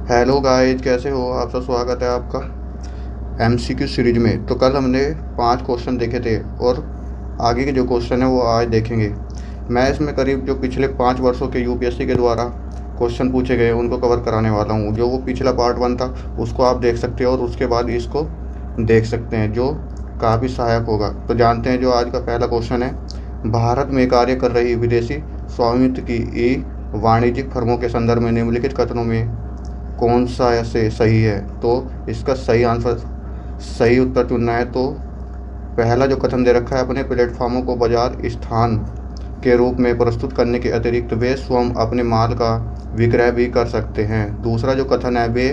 Hello guys, कैसे हो आप सब। स्वागत है आपका एमसीक्यू सीरीज में। तो कल हमने 5 क्वेश्चन देखे थे और आगे के जो क्वेश्चन है वो आज देखेंगे। मैं इसमें करीब जो पिछले 5 वर्षों के यूपीएससी के द्वारा क्वेश्चन पूछे गए उनको कवर कराने वाला हूँ। जो वो पिछला पार्ट 1 था उसको आप देख सकते हो और उसके बाद इसको देख सकते हैं, जो काफ़ी सहायक होगा। तो जानते हैं जो आज का पहला क्वेश्चन है। भारत में कार्य कर रही विदेशी स्वामित्व की ई वाणिज्यिक फर्मों के संदर्भ में निम्नलिखित कथनों में कौन सा ऐसे सही है। तो इसका सही उत्तर चुनना है। तो पहला जो कथन दे रखा है, अपने प्लेटफॉर्मों को बाजार स्थान के रूप में प्रस्तुत करने के अतिरिक्त वे स्वयं अपने माल का विक्रय भी कर सकते हैं। दूसरा जो कथन है, वे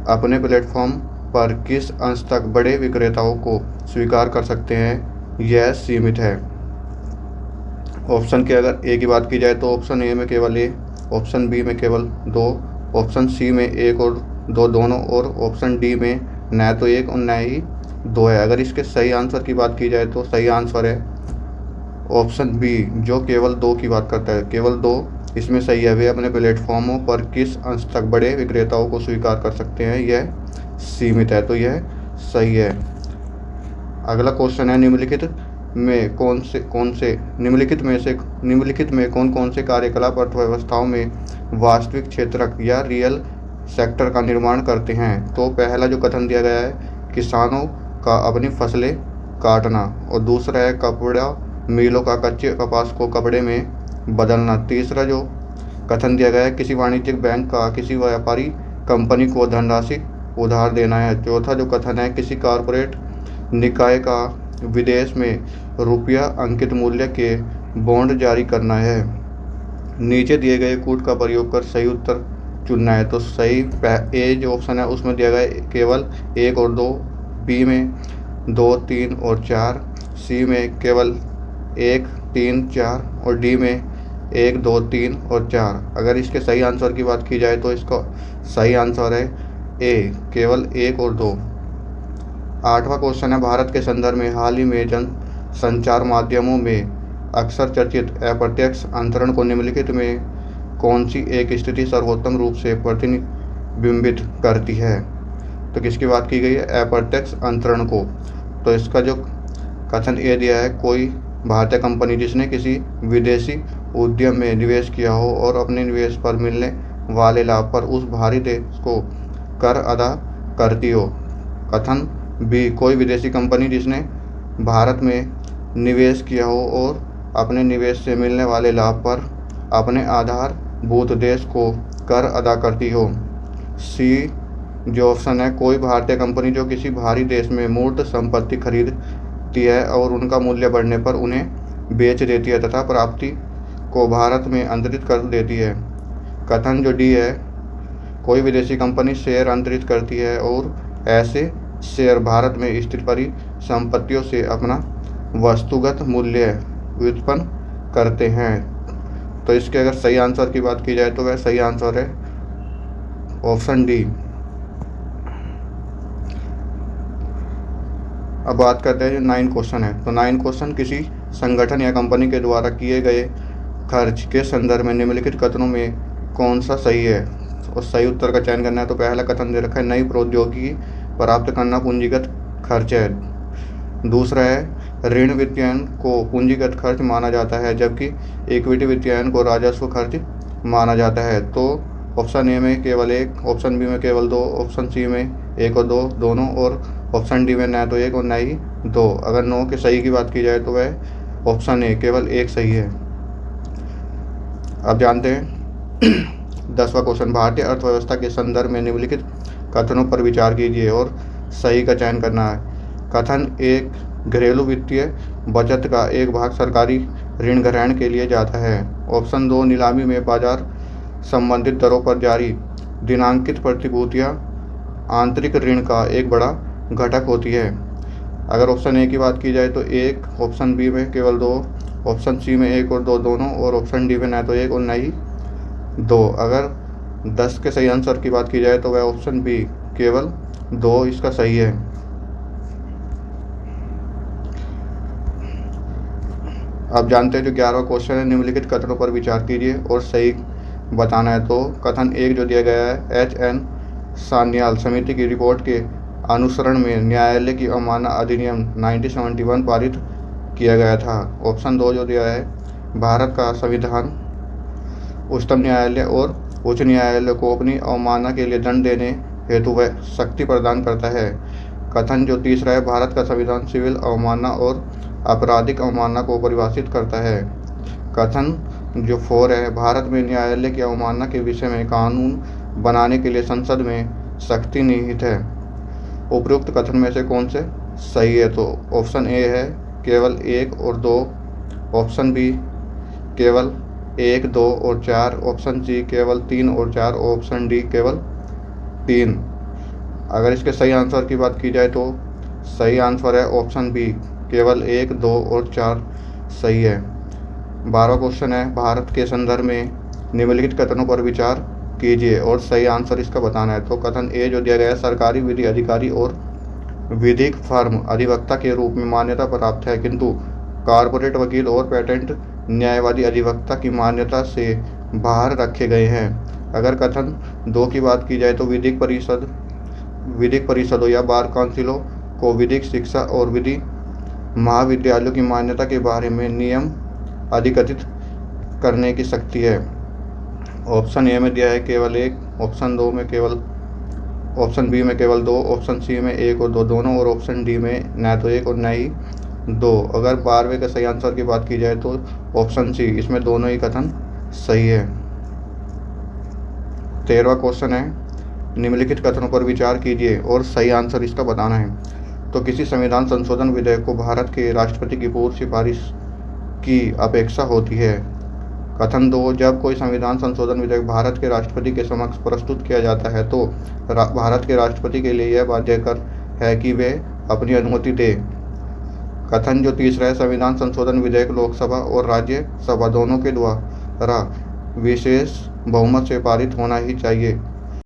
अपने प्लेटफॉर्म पर किस अंश तक बड़े विक्रेताओं को स्वीकार कर सकते हैं, यह सीमित है। ऑप्शन के अगर ए की बात की जाए तो ऑप्शन ए में केवल ए, ऑप्शन बी में केवल दो, ऑप्शन सी में एक और दो दोनों, और ऑप्शन डी में न तो एक और न ही दो है। अगर इसके सही आंसर की बात की जाए तो सही आंसर है ऑप्शन बी, जो केवल दो की बात करता है। केवल दो इसमें सही है। वे अपने प्लेटफॉर्मों पर किस अंश तक बड़े विक्रेताओं को स्वीकार कर सकते हैं, यह सीमित है। तो यह सही है। अगला क्वेश्चन है, निम्नलिखित में कौन कौन से कार्यकलाप अर्थव्यवस्थाओं में वास्तविक क्षेत्रक या रियल सेक्टर का निर्माण करते हैं। तो पहला जो कथन दिया गया है, किसानों का अपनी फसलें काटना, और दूसरा है कपड़ा मिलों का कच्चे कपास को कपड़े में बदलना। तीसरा जो कथन दिया गया है, किसी वाणिज्यिक बैंक का किसी व्यापारी कंपनी को धनराशि उधार देना है। चौथा जो कथन है, किसी कॉरपोरेट निकाय का विदेश में रुपया अंकित मूल्य के बॉन्ड जारी करना है। नीचे दिए गए कूट का प्रयोग कर सही उत्तर चुनना है। तो सही ए जो ऑप्शन है उसमें दिया गया है केवल 1 और 2, बी में 2, 3 और 4, सी में केवल 1, 3, 4 और डी में 1, 2, 3 और 4। अगर इसके सही आंसर की बात की जाए तो इसका सही आंसर है ए, केवल 1 और 2। 8वां क्वेश्चन है, भारत के संदर्भ में हाल ही में जन संचार माध्यमों में अक्सर चर्चित अप्रत्यक्ष अंतरण को निम्नलिखित में कौन सी एक स्थिति सर्वोत्तम रूप से प्रतिबिंबित करती है। तो किसकी बात की गई है, अप्रत्यक्ष अंतरण को। तो इसका जो कथन ए दिया है, कोई भारतीय कंपनी जिसने किसी विदेशी उद्यम में निवेश किया हो और अपने निवेश पर मिलने वाले लाभ पर उस बाहरी देश को कर अदा करती हो। कथन बी, कोई विदेशी कंपनी जिसने भारत में निवेश किया हो और अपने निवेश से मिलने वाले लाभ पर अपने आधारभूत देश को कर अदा करती हो। सी जो ऑप्शन है, कोई भारतीय कंपनी जो किसी बाहरी देश में मूर्त संपत्ति खरीदती है और उनका मूल्य बढ़ने पर उन्हें बेच देती है तथा प्राप्ति को भारत में अंतरित कर देती है। कथन जो डी है, कोई विदेशी कंपनी शेयर अंतरित करती है और ऐसे शेयर भारत में स्थित परिसंपत्तियों से अपना वस्तुगत मूल्य व्युत्पन्न करते हैं। तो इसके अगर सही आंसर की बात की जाए तो वह सही आंसर है ऑप्शन डी। अब बात करते हैं जो 9 क्वेश्चन है। तो 9 क्वेश्चन, किसी संगठन या कंपनी के द्वारा किए गए खर्च के संदर्भ में निम्नलिखित कथनों में कौन सा सही है, और सही उत्तर का चयन करना है। तो पहला कथन दे रखा है, नई प्रौद्योगिकी प्राप्त करना पूंजीगत खर्च है। दूसरा है, ऋण वित्तयन को पूंजीगत खर्च माना जाता है जबकि इक्विटी वित्तयन को राजस्व खर्च माना जाता है। तो ऑप्शन ए में केवल 1, ऑप्शन बी में केवल 2, ऑप्शन सी में 1 और 2 दोनों, और ऑप्शन डी में न तो 1 और न ही 2। अगर नो के सही की बात की जाए तो वह ऑप्शन ए, केवल 1 सही है। अब जानते हैं 10वां क्वेश्चन, भारतीय अर्थव्यवस्था के संदर्भ में निम्नलिखित कथनों पर विचार कीजिए और सही का चयन करना है। कथन एक, घरेलू वित्तीय बचत का एक भाग सरकारी ऋण ग्रहण के लिए जाता है। ऑप्शन 2, नीलामी में बाजार संबंधित दरों पर जारी दिनांकित प्रतिभूतियां आंतरिक ऋण का एक बड़ा घटक होती है। अगर ऑप्शन ए की बात की जाए तो 1, ऑप्शन बी में केवल 2, ऑप्शन सी में 1 और 2 दोनों, और ऑप्शन डी में न तो 1 और न ही 2। अगर 10 के सही आंसर की बात की जाए तो वह ऑप्शन बी, केवल 2 इसका सही है। अब जानते हैं जो 11वां क्वेश्चन है, निम्नलिखित कथनों पर विचार कीजिए और सही बताना है। तो कथन 1 जो दिया गया है, सान्याल समिति की रिपोर्ट के अनुसरण में न्यायालय की अवमानना अधिनियम 1971 पारित किया गया था। ऑप्शन 2 जो दिया है, भारत का संविधान उच्चतम न्यायालय और उच्च न्यायालय को अपनी अवमानना के लिए दंड देने हेतु वह शक्ति प्रदान करता है। कथन जो तीसरा है, भारत का संविधान सिविल अवमानना और आपराधिक अवमानना को परिभाषित करता है। कथन जो 4 है, भारत में न्यायालय की अवमानना के विषय में कानून बनाने के लिए संसद में शक्ति निहित है। उपयुक्त कथन में से कौन से सही है? तो ऑप्शन ए है केवल 1 और 2, ऑप्शन बी केवल 1, 2 और 4, ऑप्शन सी केवल 3 और 4, ऑप्शन डी केवल 3। अगर इसके सही आंसर की बात की जाए तो सही आंसर है ऑप्शन बी, केवल 1, 2 और 4 सही है। 12वां क्वेश्चन है, भारत के संदर्भ में निम्नलिखित कथनों पर विचार कीजिए और सही आंसर इसका बताना है। तो कथन ए जो दिया गया है, सरकारी विधि अधिकारी और विधिक फर्म अधिवक्ता के रूप में मान्यता प्राप्त है, किंतु कॉर्पोरेट वकील और पेटेंट न्यायवादी अधिवक्ता की मान्यता से बाहर रखे गए हैं। अगर कथन 2 की बात की जाए तो विधिक परिषदों या बार काउंसिलों को विधिक शिक्षा और विधि महाविद्यालयों की मान्यता के बारे में नियम अधिकृत करने की शक्ति है। ऑप्शन ए में दिया है केवल 1, ऑप्शन बी में केवल 2, ऑप्शन सी में 1 और 2 दोनों, और ऑप्शन डी में न तो 1 और न ही 2। अगर 12वें के सही आंसर की बात की जाए तो ऑप्शन सी, इसमें दोनों ही कथन सही है। 13वां क्वेश्चन है, निम्नलिखित कथनों पर विचार कीजिए और सही आंसर इसका बताना है। तो किसी संविधान संशोधन विधेयक को भारत के राष्ट्रपति की पूर्व सिफारिश की अपेक्षा होती है। कथन 2, जब कोई संविधान संशोधन विधेयक भारत के राष्ट्रपति के समक्ष प्रस्तुत किया जाता है तो भारत के राष्ट्रपति के लिए यह बाध्यकर है कि वे अपनी अनुमति दें। कथन जो तीसरा है, संविधान संशोधन विधेयक लोकसभा और राज्यसभा दोनों के द्वारा विशेष बहुमत से पारित होना ही चाहिए।